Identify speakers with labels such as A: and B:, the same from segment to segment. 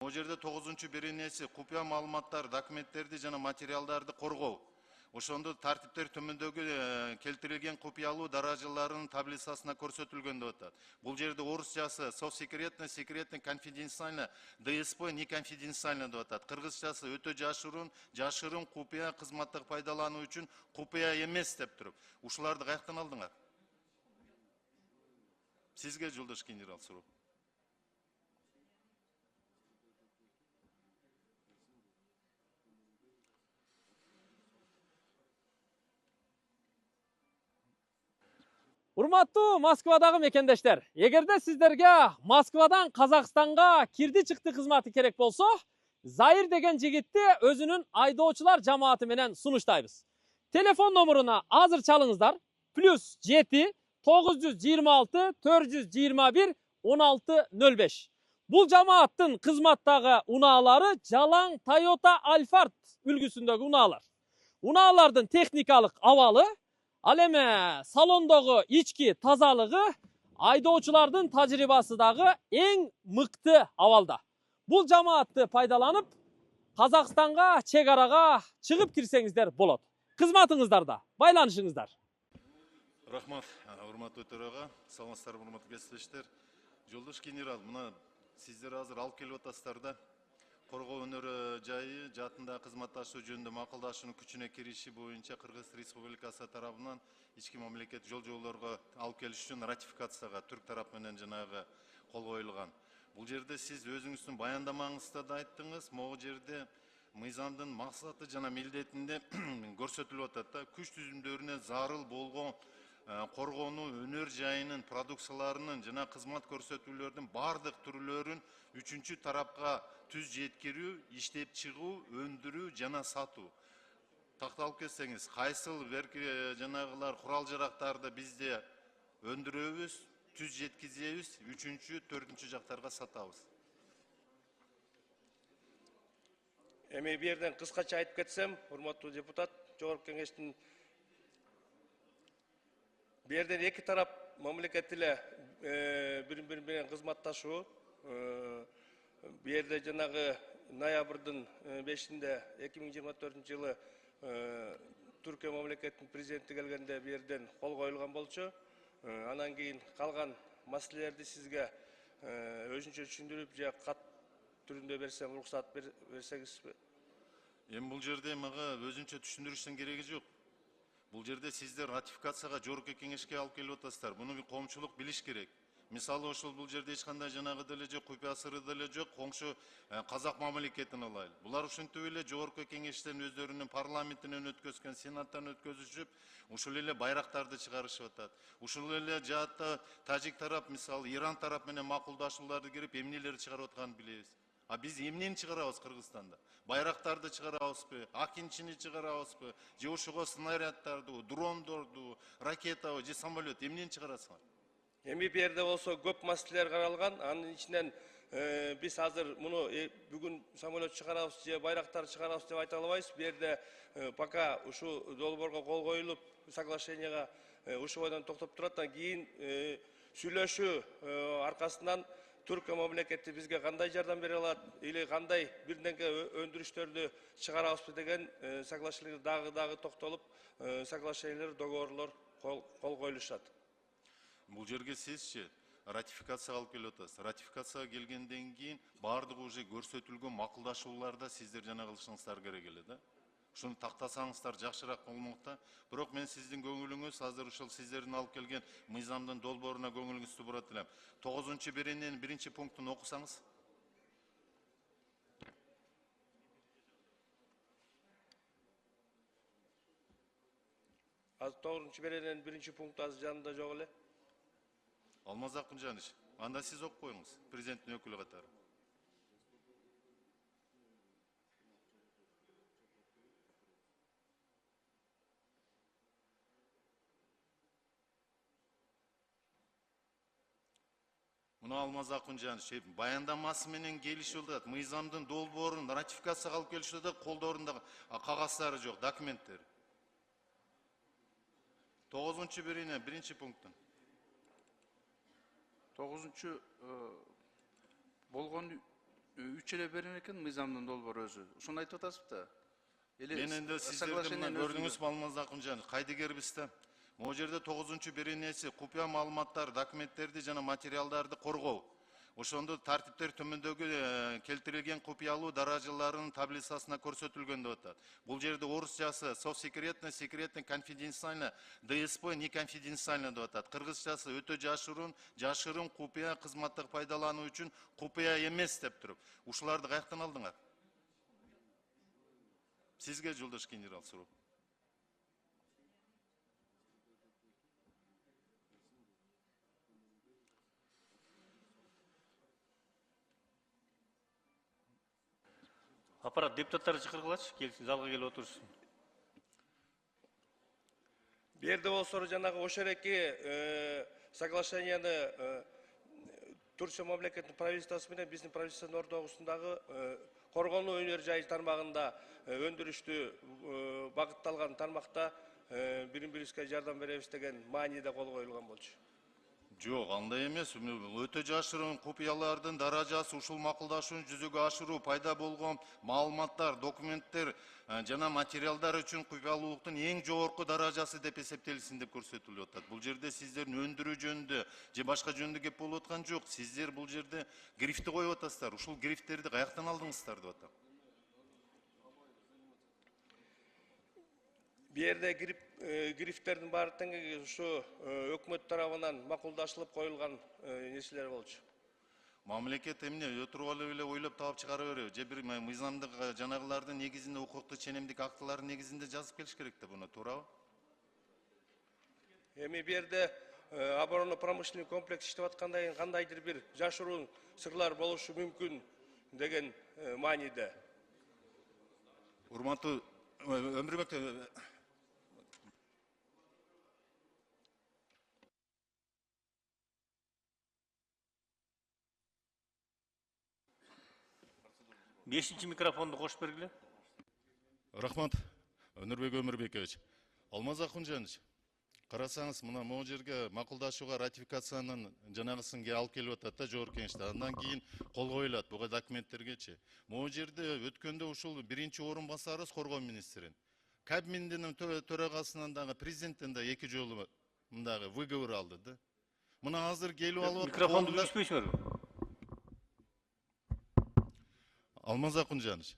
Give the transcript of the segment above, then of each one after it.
A: О жерде 9-беренеси купуя маалыматтар, документтерди жана материалдарды коргоо. Ошондо тартиптер төмөндөгү келтирилген купуялуу даражаларынын таблицасына көрсөтүлгөн деп атат. Бул жерде орусчасы совсекретно, секретно, конфиденциально, ДСП не конфиденциально деп атат. Кыргызчасы өтө жашырын купуя кызматтык пайдалануу үчүн купуя эмес деп туруп. Ушуларды каяктан алдыңар? Сизге жолдош генерал суроо.
B: Урматтуу Москвадагы мекендештер, эгерде сиздерге Москвадан Казакстанга кирди чыкты кызматы керек болсо, Заир деген жигитти өзүнүн айдоочулар жамааты менен сунуштайбыз. Телефон номуруна азыр чалыңыздар. +7 926 421 1605. Бул жамааттын кызматтагы унаалары жалаң Toyota Alphard үлгүсүндөгү унаалар. Унаалардын техникалык абалы, ал эме салондогу ички тазалыгы айдоочулардын тажрыйбасы дагы эң мыкты абалда. Бул жамаатты пайдаланып, Казакстанга, чек арага чыгып кирсеңиздер болот. Кызматыңыздарда байланышыңыздар.
A: Рахмат, урматтуу төрага, саламатсыздарбы урматтуу кесиптештер. Жолдош генерал, мына сиздер азыр алып келип атасыздар да. Коргоо өнөрү жайы жаатында кызматташуу жөнүндө макулдашуунун күчүнө кириши боюнча Кыргыз Республикасы тарабынан ички мамлекет жолжоолорго алып келиш үчүн ратификацияга түрк тарап менен жанагы кол коюлган. Бул жерде сиз өзүңүздүн баяндамаңызда да айттыңыз, могу жерде мыйзамдын максаты жана милдетинде көрсөтүлүп атат да, күч түзүмдөрүнө зарыл болгон коргонуу өнөр жайынын продукцияларынын жана кызмат көрсөтүүлөрдүн бардык түрлөрүн үчүнчү тарапка түз жеткирүү, иштеп чыгуу, өндүрүү жана сатуу. Такталып кетсеңиз, кайсыл жанагылар курал жарактарды бизде өндүрөбүз, түз жеткизебиз, үчүнчү, төртүнчү жактарга сатабыз.
C: Эми бу жерден кыскача айтып кетсем, урматтуу депутат, жогорку кеңештин бу жерден эки тарап мамлекет эле бири-бири менен кызматташуу. Бу жерде жанагы ноябрдын 5-inde 2024-жылы Түркия мамлекетинин президенти келгенде бу жерден кол коюлган болчу. Анан кийин калган маселелерди сизге өзүнчө түшүндүрүп же кат түрүндө берсем, уруксат берсеңизби?
A: Эми бул жерде мага өзүнчө түшүндүрүштүн кереги жок. Бул жерде сиздер ратификацияга жогорку кеңешке алып келип атасыздар. Муну коомчулук билиш керек. Мисалы ошол бул жерде эч кандай жанагы деле жок, купуя сыры деле жок, коңшу казак мамлекетин алайлы. Булар ушинтип эле жогорку кеңештен өздөрүнүн парламентинен өткөзгөн, сенаттан өткөзүшүп, ушул эле байрактарды чыгарышып атат. Ушул эле жаатта тажик тарап, мисалы Иран тарап менен макулдашууларды кирип, эмнелерди чыгарып атканын билебиз. А биз эмнени чыгарабыз Кыргызстанда? Байрактарды чыгарабызбы, акинчини чыгарабызбы, же ошого снаряддарды, дрондорду, ракетабы, же самолет эмнени чыгарасыңар?
C: Эми бу жерде болсо көп маселелер каралган. Анын ичинен биз азыр муну бүгүн самолет чыгарабыз же байрактар чыгарабыз деп айта албайбыз. Бу жерде пока ушу долбоорго кол коюлуп, соглашенияга ушу бойдон токтоп турат. Кийин сүйлөшүү аркасынан Түркия мамлекети бизге кандай жардам бере алат, или кандай бирденке өндүрүштөрдү чыгарабызбы деген соглашение дагы токтолуп, соглашениелер, договорлор кол коюлушат.
A: Бул жерге сизчи ратификацияга алып келип атасыз. Ратификацияга келгенден кийин бардыгы уже көрсөтүлгөн макулдашууларда сиздер жана кылышыңыздар керек эле да. Ушуну тактасаңыздар жакшыраак болмок да. Бирок мен сиздин көңүлүңүз азыр ушул сиздердин алып келген мыйзамдын долбооруна көңүлүңүздү бурат элем. 9-берененин 1-пунктун окусаңыз.
C: Азыр 9-берененин 1-пункту азыр жанында жок эле.
A: Алмаз Акунжаныч, анда сиз окуп коюңуз, президенттин өкүлү катары. Муну Алмаз Акунжаныч баяндамасы менен келишип атат. Мыйзамдын долбоорун ратификацияга алып келишип атат, колдорунда кагаздары жок, документтери. 9-берене 1-пунктун.
D: 9 болгон 3 эле берген экен мыйзамдын долбоору өзү. Ошону айтып атасыз да.
A: Мен енді сіздерді мына көрдіңіз Алмаз Акунжан, кайдыгербиз да. Могу жерде 9-чу беренеси купуя маалыматтар, документтерди жана материалдарды коргоо. Ошондо тартиптер төмөндөгү келтирилген купуялуу даражаларынын таблицасына көрсөтүлгөн деп атат. Бул жерде орусчасы совсекретно, секретно, конфиденциально, ДСП не конфиденциально деп атат. Кыргызчасы өтө жашырын купуя кызматтык пайдалануу үчүн купуя эмес деп туруп. Ушуларды каяктан алдыңар? Sizge Жолдош генерал суроо.
E: Аппарат депутаттарды чакыргылачы, залга келип отурушун.
C: Берде болсор жанагы ошереки соглашенияны Турция мамлекетинин правительствосы менен биздин правительствонун ортогусундагы коргонуу өнөр жай тармагында өндүрүштү багытталган тармакта бири-бирибизге жардам беребиз деген мааниде кол коюлган болчу.
A: Жок, андай эмес. Өтө жашырын купуялардын даражасы ушул макулдашууну жүзөгө ашыруу пайда болгон маалыматтар, документтер жана материалдар үчүн купуялуулуктун эң жогорку даражасы деп эсептелсин деп көрсөтүлүп атат. Бул жерде сиздердин өндүрүү жөнүндө же башка жөнүндө кеп болуп аткан жок. Сиздер бул жерде грифти коюп атасыздар. Ушул грифтерди каяктан алдыңыздар деп атам.
C: Бу жерде грифтердин баары тең ушу өкмөт тарабынан макулдашылып коюлган нерселер болчу.
A: Мамлекет эмне өтүрүп алып эле ойлоп таап чыгара береби? Же бир мыйзамдык жанагылардын негизинде, укуктук ченемдик актылардын негизинде жазып келиш керек да буну, туурабы?
C: Эми бу жерде оборонно промышленный комплекс иштеп аткандан кийин кандайдыр бир жашыруун сырлар болушу мүмкүн деген мааниде.
A: Урматтуу Өмүрбек,
E: Бешинчи микрофонду кошуп бергиле.
A: рахмат, Өнүрбек Өмүрбекович. Алмаз Акунжанович, карасаңыз, мына могу жерге макулдашууга ратификациянын жанагысын алып келип атат да жогорку кеңеште. Андан кийин кол коюлат буга документтергечи. Могу жерде өткөндө ушул биринчи орун басарыбыз коргоо министрин. Кабминдин төрагасынан дагы президенттен да 2 жолу мындагы выговор алды да. Мына азыр келип алып
E: Микрофонду көрүшпөйсүңөрбү?
A: Алмаз Акунжанович,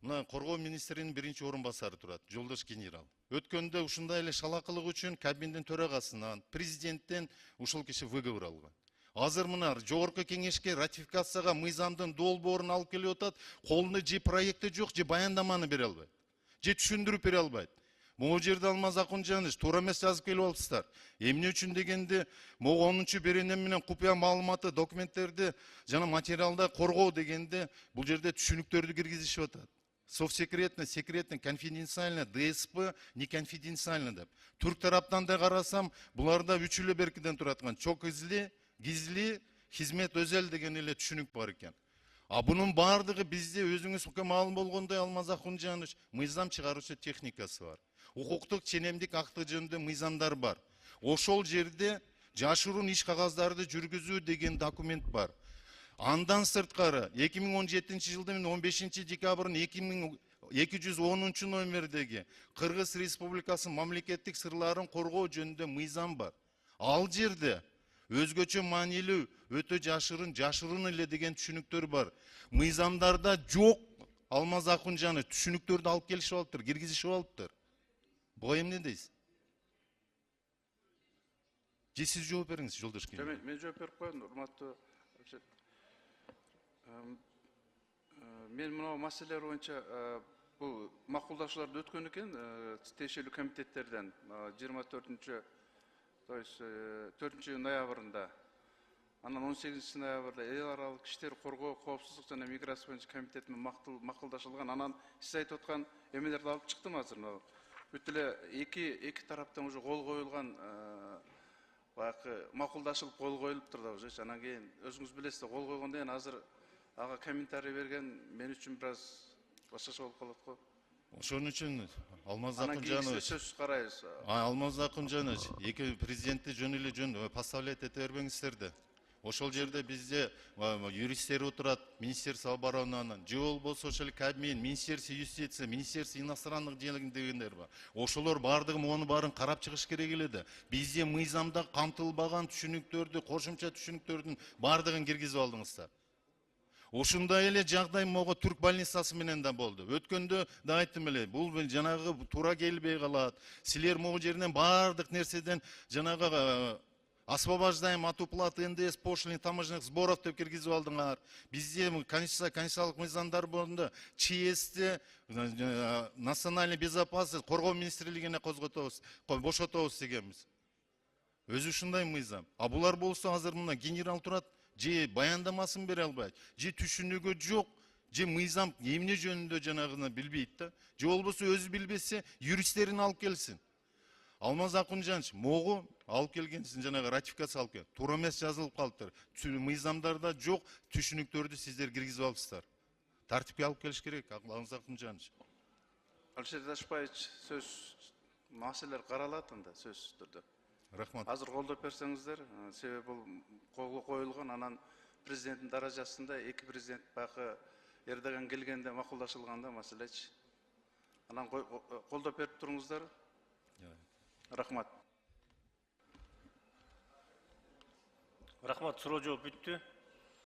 A: мына коргоо министринин биринчи орун басары турат, Жолдош генерал. Өткөндө ушундай эле шалакылык үчүн Кабминдин төрагасынан, президенттен ушул киши выговор алган. Азыр мына жогорку кеңешке ратификацияга мыйзамдын долбоорун алып келип атат, колунда же проекти жок, же баяндаманы бере албайт, же түшүндүрүп бере албайт. Могу жерде Алмаз Акунжанович туура эмес жазып келип алыпсыздар. Эмне үчүн дегенде, могу 10-чу берене менен купуя маалыматы, документтерди жана материалда коргоо дегенде бул жерде түшүнүктөрдү киргизишип атат. Совсекретно, секретно, конфиденциально, ДСП не конфиденциально деп. Түрк тараптан да карасам, буларда 3 эле беркиден тураткан чок гизли, хизмет өзел деген эле түшүнүк бар экен. А бунун баардыгы бизде өзүңүзгө маалым болгондой Алмаз Акунжанович, мыйзам чыгаруучу техникасы бар. Укуктук ченемдик акты жөнүндө мыйзамдар бар. Ошол жерде жашыруун иш кагаздарды жүргүзүү деген документ бар. Андан сырткары 2017 жылдын 15 декабрынын 2210 номердеги Кыргыз Республикасы мамлекеттик сырларын коргоо жөнүндө мыйзам бар. Ал жерде өзгөчө маанилүү, өтө жашырын эле деген түшүнүктөр бар. Мыйзамдарда жок. Алмаз Акунжанович түшүнүктөрдү алып келишип алыптыр, киргизишип алыптыр. Буга эмне дейсиз? Же сиз жооп бериңиз, Жолдош генерал.
D: Мен жооп берип коеюн, урматтуу. Мен мына маселелер боюнча бул макулдашууларды өткөн экен тиешелүү комитеттерден 24-4 ноябрында, анан 18 ноябрда эл аралык иштер коргоо, коопсуздук жана миграция боюнча комитет менен макулдашылган. Анан сиз айтып аткан эмелерди алып чыктым азыр. Бүт эле эки тараптан уже кол коюлган баягы макулдашылып кол коюлуптур да уже. Анан кийин өзүңүз билесиз, кол койгондон кийин азыр ага комментарий берген мен үчүн бир аз башкача болуп калат го.
A: Ошон үчүн Алмаз
D: Анан кийин
A: Акунжанович,
D: сөз карайбыз.
A: Алмаз Акунжанович, эки президентти жөн эле поставлять эте бербеңиздер да. Ошол жерде бизде юристтер отурат, Министерство обороны, же болбосо ошол Кабмин, Министерство юстиция, Министерство иностранных дел дегендер бар. Ошолор бардыгы муну баарын карап чыгыш керек эле. Бизде мыйзамда камтылбаган түшүнүктөрдү, кошумча түшүнүктөрдүн бардыгын киргизип алдыңыздар. Ошундай эле жагдай могу Түрк больницасы менен да болду. Өткөндө да айттым эле, бул жанагы туура келбей калат. Силер могу жерден бардык нерседен жанагы освобождаем от уплаты НДС, пошлин, таможенных сборов деп киргизип алдыңар. Бизде конституциялык мыйзамдар болду. ЧСте национальный безопасность коргоо министрлигине козготобуз, бошотобуз дегенбиз. Өзү ушундай мыйзам. А булар болсо азыр мына генерал турат, же баяндамасын бере албайт, же түшүнүгү жок, же мыйзам эмне жөнүндө жанагыны билбейт да. Же болбосо өзү билбесе юристтерин алып келсин. Алмаз Акунжанович, могу алып келгенсин, жанагы ратификация алып кел. Туура эмес жазылып калыптыр. Мыйзамдарда жок түшүнүктөрдү сиздер киргизип алыпсыздар. Тартипке алып келиш керек, Алмаз Акунжанович.
D: Алишер Дашбаевич, сөз маселелер каралат анда сөзсүз түрдө.
A: Рахмат.
D: Азыр колдоп берсеңиздер, себеби бул колго коюлган, анан президенттин даражасында эки президент бакы Эрдоган келгенде макулдашылганда маселечи. Анан колдоп берип туруңуздар. Рахмат.
E: Рахмат, суроо жооп бүттү.